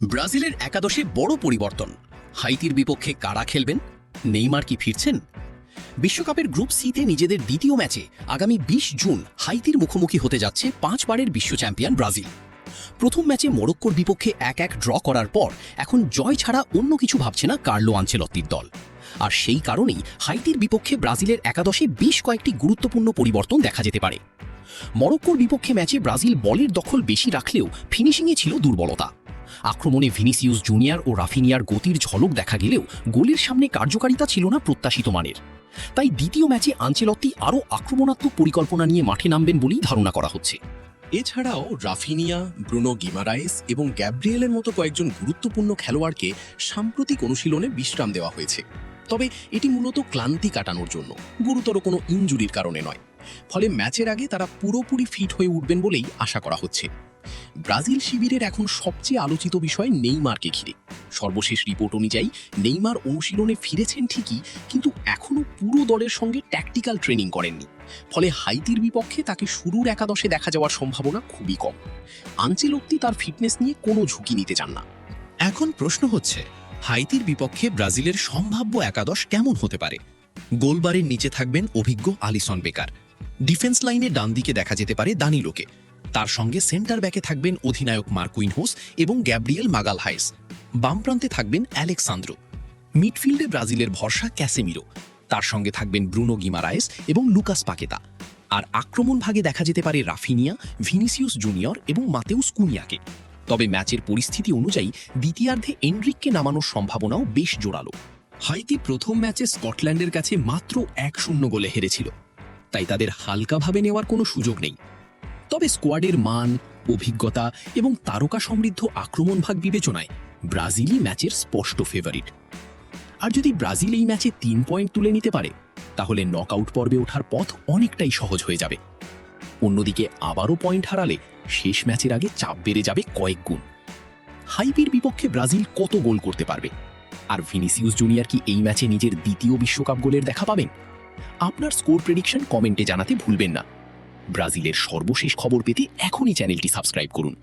ব্রাজিলের একাদশে বড় পরিবর্তন। হাইতির বিপক্ষে কারা খেলবেন? নেইমার কি ফিরছেন? বিশ্বকাপের গ্রুপ সিতে নিজেদের দ্বিতীয় ম্যাচে আগামী ২০ জুন হাইতির মুখোমুখি হতে যাচ্ছে ৫ বারের বিশ্ব চ্যাম্পিয়ন ব্রাজিল। প্রথম ম্যাচে মরক্কোর বিপক্ষে ১-১ ড্র করার পর এখন জয় ছাড়া অন্য কিছু ভাবছে না কার্লো আনচেলত্তির দল। আর সেই কারণেই হাইতির বিপক্ষে ব্রাজিলের একাদশে বেশ কয়েকটি গুরুত্বপূর্ণ পরিবর্তন দেখা যেতে পারে। মরক্কোর বিপক্ষে ম্যাচে ব্রাজিল বলের দখল বেশি রাখলেও ফিনিশিংয়ে ছিল দুর্বলতা। আক্রমণে ভিনিসিয়াস জুনিয়র ও রাফিনিয়ার গতির ঝলক দেখা গেলেও গোলের সামনে কার্যকারিতা ছিল না প্রত্যাশিত মানের। তাই দ্বিতীয় ম্যাচে আনচেলত্তি আরও আক্রমণাত্মক পরিকল্পনা নিয়ে মাঠে নামবেন বলেই ধারণা করা হচ্ছে। এছাড়াও রাফিনিয়া, ব্রুনো গিমারায়েস এবং গ্যাব্রিয়েলের মতো কয়েকজন গুরুত্বপূর্ণ খেলোয়াড়কে সাম্প্রতিক অনুশীলনে বিশ্রাম দেওয়া হয়েছে। তবে এটি মূলত ক্লান্তি কাটানোর জন্য, গুরুতর কোনো ইনজুরির কারণে নয়। ফলে ম্যাচের আগে তারা পুরোপুরি ফিট হয়ে উঠবেন বলেই আশা করা হচ্ছে। ব্রাজিল শিবিরের এখন সবচেয়ে আলোচিত বিষয় নেইমারকে ঘিরে। সর্বশেষ রিপোর্ট অনুযায়ী নেইমার অনুশীলনে ফিরেছেন ঠিকই, কিন্তু এখনও পুরো দলের সঙ্গে ট্যাকটিক্যাল ট্রেনিং করেননি। ফলে হাইতির বিপক্ষে তাকে শুরুর একাদশে দেখা যাওয়ার সম্ভাবনা খুবই কম। আনচেলত্তি তার ফিটনেস নিয়ে কোনো ঝুঁকি নিতে চান না। এখন প্রশ্ন হচ্ছে, হাইতির বিপক্ষে ব্রাজিলের সম্ভাব্য একাদশ কেমন হতে পারে? গোলবারের নিচে থাকবেন অভিজ্ঞ আলিসন বেকার। ডিফেন্স লাইনে ডান দিকে দেখা যেতে পারে দানিলোকে। তার সঙ্গে সেন্টার ব্যাকে থাকবেন অধিনায়ক মার্কুইনহোস এবং গ্যাব্রিয়েল মাগালহাইস। বাম প্রান্তে থাকবেন অ্যালেক্সান্দ্রো। মিডফিল্ডে ব্রাজিলের ভরসা ক্যাসেমিরো। তার সঙ্গে থাকবেন ব্রুনো গিমারায়েস এবং লুকাস পাকেতা। আর আক্রমণ ভাগে দেখা যেতে পারে রাফিনিয়া, ভিনিসিয়াস জুনিয়র এবং মাতেউস কুনিয়াকে। তবে ম্যাচের পরিস্থিতি অনুযায়ী দ্বিতীয়ার্ধে এনরিককে নামানোর সম্ভাবনাও বেশ জোরালো। হাইতি প্রথম ম্যাচে স্কটল্যান্ডের কাছে মাত্র ১-০ গোলে হেরেছিল, তাই তাদের হালকাভাবে নেওয়ার কোনো সুযোগ নেই। তবে স্কোয়াডের মান, অভিজ্ঞতা এবং তারকা সমৃদ্ধ আক্রমণ ভাগ বিবেচনায় ব্রাজিলই ম্যাচের স্পষ্ট ফেভারিট। আর যদি ব্রাজিল এই ম্যাচে ৩ পয়েন্ট তুলে নিতে পারে, তাহলে নকআউট পর্বে ওঠার পথ অনেকটাই সহজ হয়ে যাবে। অন্যদিকে আবারও পয়েন্ট হারালে শেষ ম্যাচের আগে চাপ বেড়ে যাবে কয়েক গুণ। হাইতির বিপক্ষে ব্রাজিল কত গোল করতে পারবে? আর ভিনিসিয়াস জুনিয়র কি এই ম্যাচে নিজের দ্বিতীয় বিশ্বকাপ গোলের দেখা পাবেন? আপনার স্কোর প্রেডিকশন কমেন্টে জানাতে ভুলবেন না। ব্রাজিলের সর্বশেষ খবর পেতে এখনই চ্যানেলটি সাবস্ক্রাইব করুন।